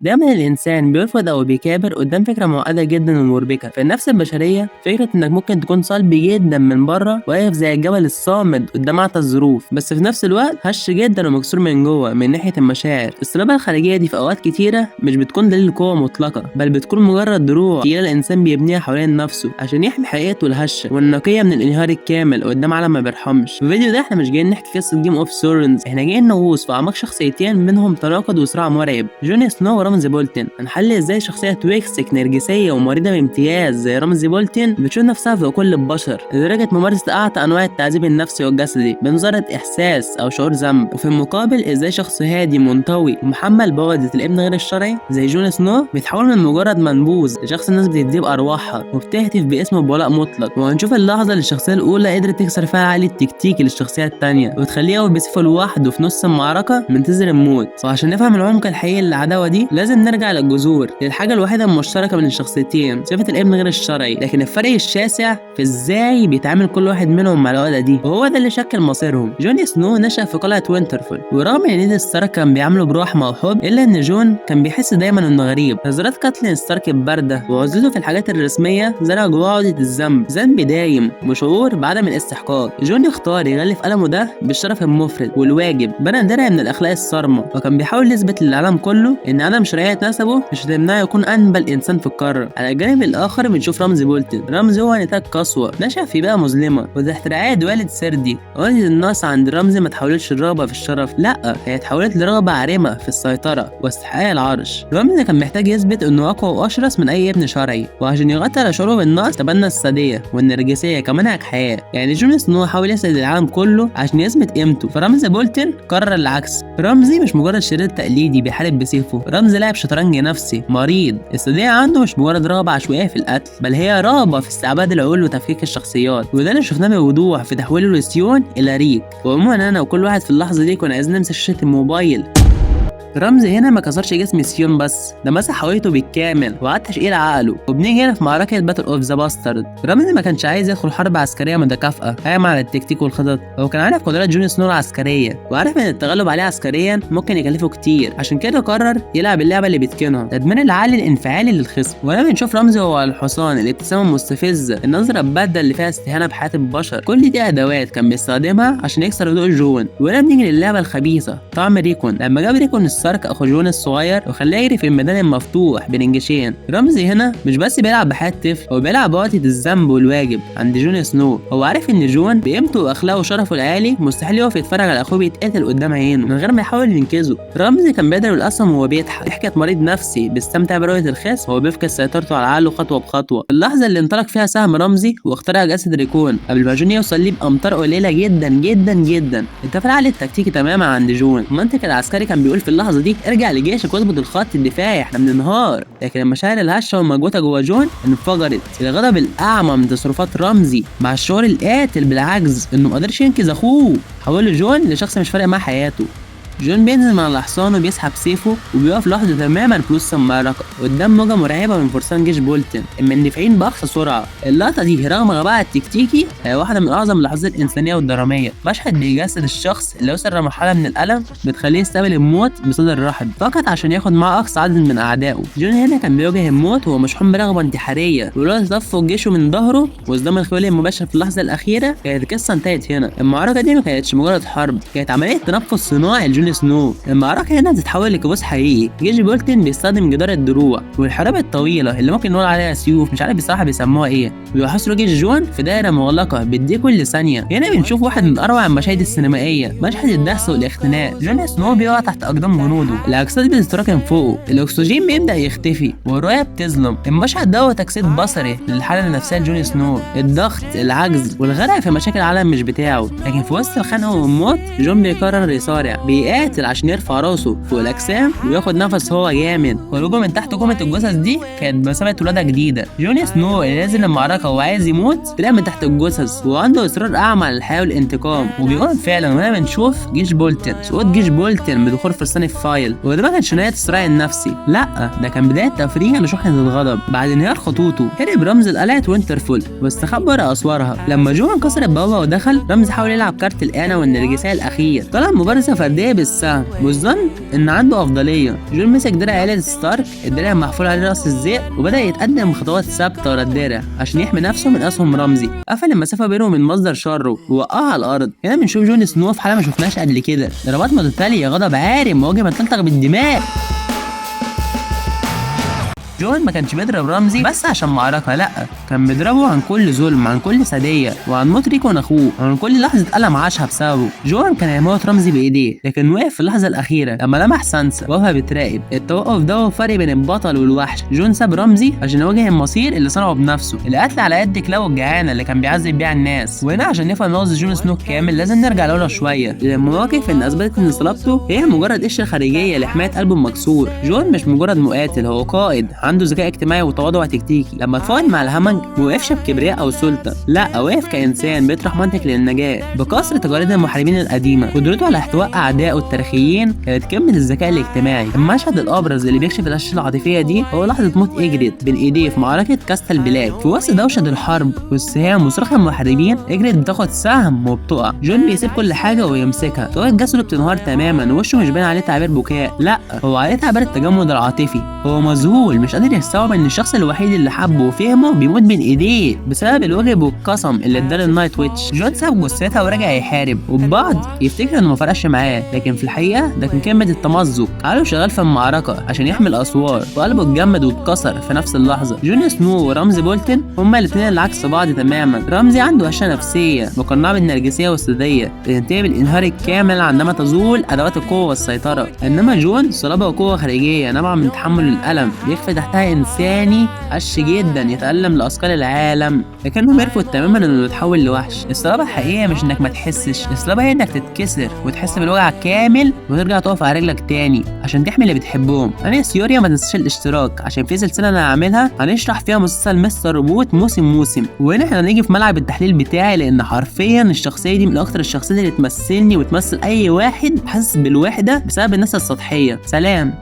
دايما الإنسان بيرفض أو بيكابر قدام فكرة معقدة جدا ومربكة في النفس البشرية. فكرة إنك ممكن تكون صلب جدا من بره، واقف زي الجبل الصامد قدام أعتى الظروف، بس في نفس الوقت هش جدا ومكسور من جوه من ناحية المشاعر. الصلابة الخارجية دي في أوقات كتيرة مش بتكون دليل قوة مطلقة، بل بتكون مجرد دروع تقيلة الإنسان بيبنيها حوالين نفسه عشان يحمي حقيقته الهشة والنقية من الانهيار الكامل قدام عالم ما بيرحمش. في الفيديو ده احنا مش جايين نحكي قصة جيم اوف ثرونز، احنا جايين نغوص في أعماق شخصيتين بينهم تناقض وصراع مرعب، جون سنو ورمزي بولتن. هنحلل ازاي شخصية توكسيك نرجسية ومريضة بامتياز زي رمزي بولتن بتشوف نفسها في كل البشر لدرجة ممارسة أعتى أنواع التعذيب النفسي والجسدي بمجرد إحساس أو شعور ذنب، وفي المقابل ازاي شخص هادي منطوي ومحمل بعقدة الابن غير الشرعي زي جون سنو بيتحول من مجرد منبوذ لشخص الناس بتديه بأرواحها وبتهتف باسمه بولاء مطلق. وهنشوف اللحظة اللي الشخصية الأولى قدرت تكسر فيها عقل التكتيكي للشخصية التانية وتخليه يقف بسيفه لوحده في نص المعركة منتظر الموت. وعشان نفهم العمق الحقيقي للعداوة دي لازم نرجع للجذور، للحاجة الوحيدة المشتركة بين الشخصيتين، صفة الابن غير الشرعي، لكن الفرق الشاسع في ازاي بيتعامل كل واحد منهم مع العقدة دي، وهو ده اللي شكل مصيرهم. جون سنو نشأ في قلعة وينترفيل، ورغم ان نيد ستارك كان بيعامله برحمة وحب، الا ان جون كان بيحس دايما انه غريب. نظرات كاتلين ستارك الباردة وعزلته في الحاجات الرسمية زرع جواه عقدة الذنب، ذنب دايم وشعور بعدم الاستحقاق. جون اختار يغلف ألمه ده بالشرف المفرط والواجب، بنى درع من الأخلاق الصارمة، وكان بيحاول يثبت للعالم كله ان عدم شرعية نسبه مش هتمنعه يكون أنبل إنسان في القارة. على الجانب الآخر بنشوف رمزي بولتن. رمزي هو نتاج قسوة، نشأ في بيئة مظلمة وتحت رعاية والد سردي. والد الناس عند رمزي ما تحولتش الرغبة في الشرف، لا، هي اتحولت لرغبة عارمة في السيطرة واستحقاق العرش. رمزي كان محتاج يثبت انه اقوى واشرس من اي ابن شرعي، وعشان يغطي على شعوره بالنقص تبنى السادية والنرجسية كمنهج حياة. يعني جون سنو حاول يسعد العالم كله عشان يثبت قيمته، فرمزي بولتن قرر العكس. رمزي مش مجرد شرير تقليدي بيحارب بسيفه، رمزي لاعب شطرنج نفسي مريض. السادية عنده مش مجرد رغبة عشوائية في القتل، بل هي رغبة في استعباد العقول وتفكيك الشخصيات، وده اللي شفناه بوضوح في تحويل لوسيون إلى ريك. وعموما أنا وكل واحد في اللحظة دي كنا عايزين نمسك شاشة الموبايل. رمزي هنا ما كسرش جسم سيون بس، ده مسح هويته بالكامل وعاد تشقيل عقله. وبنيجي هنا في معركة باتل اوف ذا باسترد. رمزي ما كانش عايز يدخل حرب عسكرية متكافئة قايمة على التكتيك والخطط، هو كان عارف قدرات جون سنو العسكرية وعارف ان التغلب عليه عسكريا ممكن يكلفه كتير، عشان كده قرر يلعب اللعبة اللي بيتقنها، تدمير العقل الانفعالي للخصم. وهنا بنشوف رمزي وهو الحصان، الابتسامة المستفزة، النظرة الباردة اللي فيها استهانة بحياة البشر، كل دي ادوات كان بيستخدمها عشان يكسر هدوء جون. وهنا بنيجي للعبة الخبيثة طعم ريكون، لما جاب ريكون ستارك اخو جون الصغير وخلاه يجري في الميدان المفتوح بين الجيشين. رمزي هنا مش بس بيلعب بحياة طفل، هو بيلعب بوقت الذنب والواجب عند جون سنو. هو عارف ان جون بقيمته واخلاقه وشرفه العالي مستحيل يقف يتفرج على اخوه بيتقتل قدام عينه من غير ما يحاول ينقذه. رمزي كان بيضرب الاسهم وهو بيضحك، ضحكة مريض نفسي بيستمتع برؤية الخصم وهو بيفقد سيطرته على عقله خطوة بخطوة. اللحظة اللي انطلق فيها سهم رمزي واخترع جسد ريكون قبل ما جون يوصل ليه بامتار قليلة جدا جدا جدا، انتفى العقل التكتيكي تماما عند جون. المنطق العسكري كان بيقول في اللحظة دي ارجع لجيشك واظبط الخط الدفاعي، احنا بننهار. لكن المشاعر الهشه والمجهوده جوه جون انفجرت. الغضب الاعمى من تصرفات رمزي مع الشعور القاتل بالعجز انه مقدرش ينقذ اخوه حول جون لشخص مش فارق معاه حياته. جون بينزل من على الحصان وبيسحب سيفه وبيقف لوحده تماما في نص المعركه قدام موجه مرعبه من فرسان جيش بولتن المندفعين باقصى سرعه. اللقطه دي رغم غباء التكتيكي هي واحده من اعظم اللحظات الانسانيه والدراميه، مشهد بيجسد الشخص اللي وصل لمرحله من الالم بتخليه يستقبل الموت بصدر رحب فقط عشان ياخد معاه اقصى عدد من اعدائه. جون هنا كان بيواجه الموت وهو مشحون برغبه انتحاريه، ولولا تصفق جيشه من ظهره واصدام الخيول المباشر في اللحظه الاخيره كانت القصه انتهت هنا. المعركه دي ما كانتش مجرد حرب، كانت عمليه تنفس صناعي لجون سنو. المعركة هنا بتتحول لكابوس حقيقي. جيش بولتن بيستخدم جدار الدروع والحراب الطويلة اللي ممكن نقول عليها سيوف، مش عارف بصراحة بيسموها ايه، بيحاصروا جيش جون في دائرة مغلقة بتضيق كل ثانية. هنا بنشوف واحد من اروع المشاهد السينمائية، مشهد الدهس والاختناق. جون سنو بيقع تحت اقدام جنوده، الاجساد بتتراكم فوقه، الاكسجين بيبدأ يختفي والرؤية بتظلم. المشهد ده هو تجسيد بصري للحالة النفسية لجون سنو، الضغط، العجز والغرق في مشاكل العالم مش بتاعه. لكن في وسط الخنقة والموت جون بيقرر يصارع، بيقاتل عشان يرفع راسه فوق الاجسام وياخد نفس هو جامد. والوجوه من تحت كومه الجثث دي كانت بمثابه ولاده جديده. جون سنو اللي نازل المعركه وعايز يموت طلع من تحت الجثث وعنده اصرار اعمى على الحياه والانتقام وبيقوم فعلا. وهنا بنشوف جيش بولتن، سقوط جيش بولتن بدخول فرسان الفايل. وده ما كانش نهايه الصراع النفسي، لا، ده كان بدايه تفريغ لشحنه الغضب. بعد انهيار خطوطه هرب رمزي لقلعه وينترفيل واستخبى ورا اسوارها. لما جون كسر البوابه ودخل، رمزي حاول يلعب كارت الانا والنرجسيه الاخير، طلع مبارزه فرديه بالسهم والظن ان عنده افضليه. جون مسك درع عائله ستارك، الدرع محفور عليه راس الذئب، وبدا يتقدم بخطوات ثابته ورا الدرع عشان يحمي نفسه من اسهم رمزي. قفل المسافه بينه وبين مصدر شره ووقعه على الارض. هنا بنشوف جون سنو في حاله ما شفناش قبل كده، ضربات متتاليه، غضب عارم، مواجهه بتلطخ بالدماء. جون ما كانش بيضرب رمزي بس عشان معركة، لأ، كان بيضربه عن كل ظلم، عن كل سادية، وعن موت ريكون أخوه، وعن كل لحظة ألم عاشها بسببه. جون كان هيموت رمزي بإيديه، لكن وقف في اللحظة الأخيرة لما لمح سانسا وهو بتراقب. التوقف ده هو الفرق بين البطل والوحش. جون ساب رمزي عشان يواجه المصير اللي صنعه بنفسه، القتل على يد كلاو الجعانة اللي كان بيعذب بيها الناس. وهنا عشان نفهم لغز جون سنو كامل لازم نرجع لورا شوية للمواقف اللي أثبتت إن صلابته هي مجرد قشرة خارجية لحماية قلبه المكسور. جون مش مجرد مقاتل، هو قائد عنده ذكاء اجتماعي وتواضع تكتيكي. لما اتفاوض مع الهمج ما وقفش بكبرياء او سلطه، لا، وقف كانسان بيطرح منطق للنجاه. بكثره تجارب المحاربين القديمه، قدرته على احتواء اعدائه التاريخيين كانت كم من الذكاء الاجتماعي. المشهد الابرز اللي بيكشف الاشياء العاطفيه دي هو لحظه موت ايجريت بين ايديه في معركه كاستل بلاك. في وسط دوشه الحرب والسهام وصراخ المحاربين، ايجريت بتاخد سهم وبتقع. جون بيسيب كل حاجه ويمسكها، طاقه جسده بتنهار تماما، ووشه مش باين عليه تعبير بكاء، لا، هو عليه تعبير التجمد العاطفي. هو مذهول، مش قادر يستوعب ان الشخص الوحيد اللي حبه وفهمه بيموت بين ايديه بسبب الواجب والقسم اللي اداله النايت ويتش. جون ساب جثتها ورجع يحارب، وبعض يفتكر انه ما فرقش معاه، لكن في الحقيقه ده كان كلمه التمزق. عقله شغال في المعركه عشان يحمي الاسوار، وقلبه اتجمد واتكسر في نفس اللحظه. جون سنو ورمزي بولتن هما الاثنين اللي عكس بعض تماما. رمزي عنده هشه نفسيه مقنعه بالنرجسيه والساديه، بتنتهي بالانهيار الكامل عندما تزول ادوات القوه والسيطره. انما جون صلابه وقوه خارجيه نابعه من تحمل الالم، بيخفي تحتها انساني هش جدا يتألم لأثقال العالم، لكنهم عرفوا تماما انه يتحول لوحش. الصلابة الحقيقية مش انك ما تحسش، الصلابة هي انك تتكسر وتحس بالوجع كامل وترجع تقف على رجلك تاني عشان تحمي اللي بتحبهم. انا سيوريا ما تنساش الاشتراك عشان في سلسلة انا هعملها هنشرح فيها مسلسل مستر روبوت موسم. وهنا احنا هنيجي في ملعب التحليل بتاعي، لان حرفيا الشخصية دي من اكتر الشخصيات اللي تمثلني وتمثل اي واحد حاسس بالوحدة بسبب الناس السطحية. سلام.